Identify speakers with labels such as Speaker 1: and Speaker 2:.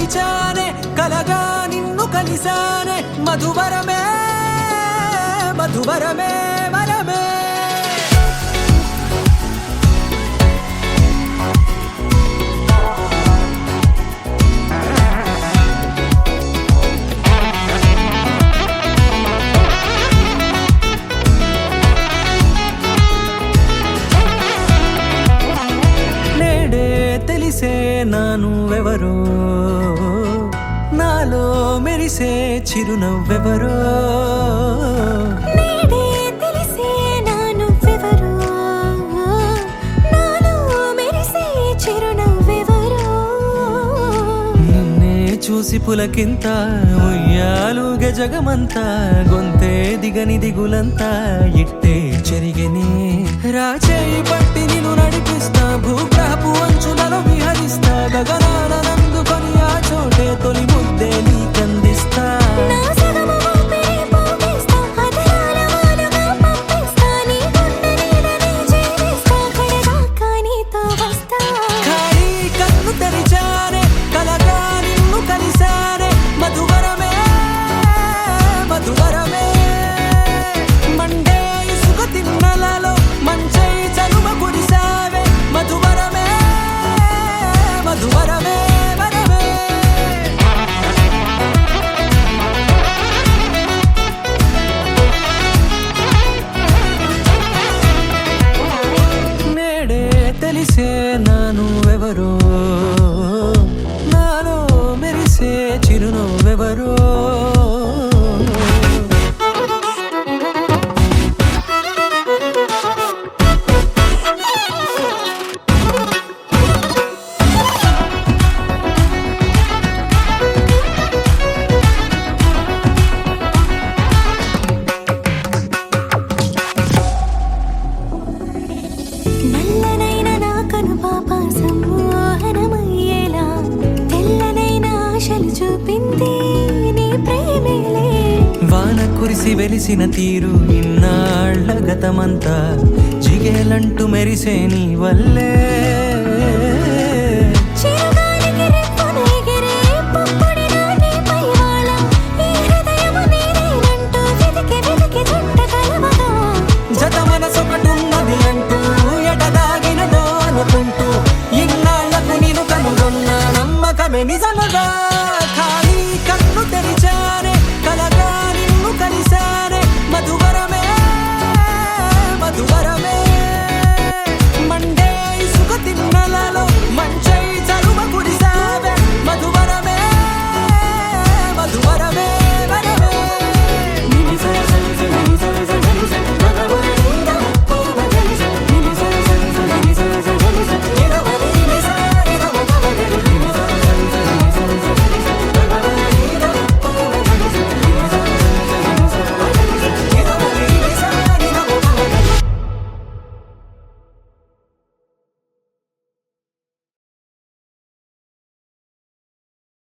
Speaker 1: తెరిచానే కలగా నిన్ను కలిసానే మధువరమే మధువరమే వరమే తెలిసే నానువెవరో నాలో మెరిసే చిరునవ్వెవరో
Speaker 2: నేడే తెలిసే నానువెవరో నాలో మెరిసే చిరునవ్వెవరో
Speaker 1: నిన్నే చూసి పులకింత ఉయ్యాలుగ జగమంతా గొంతే దిగని దిగులంతా ఇట్టే చెరిగెనే రాచేయి పట్టి నిన్ను నడిపిస్తా భూగ్రహపు అంచులలో విహరిస్తా గగనాన నందుకొని ఆ చోటే తొలి ముద్దే నీకందిస్తా
Speaker 2: నా సగము ఊపిరి పోగిస్తా అదరాల వాలుగా పంపిస్తా నీ గుండె నీడనే చేరిస్తా కడదాకా నీతో వస్తా
Speaker 1: ఖాళీ కన్ను తెరిచానే కలగా నిన్ను కలిసానే మధువరమే మధువరమే మండే ఇసుక తిన్నలలో మంచై చలుమ కురిసావే మధువరమే మధువరమే వరమే నేడే తెలిసే నానువెవరో నాలో మెరిసే చిరునవ్వెవరో
Speaker 2: నల్లనైన నా కనుపాప సమ్మోహనమయ్యేలా తెల్లనైన ఆశలు చూపింది నీ ప్రేమేలే
Speaker 1: వాన కురిసి వెలిసిన తీరు ఇన్నాళ్ల గతమంతా జిగేలంటూ మెరిసే నీ వల్లే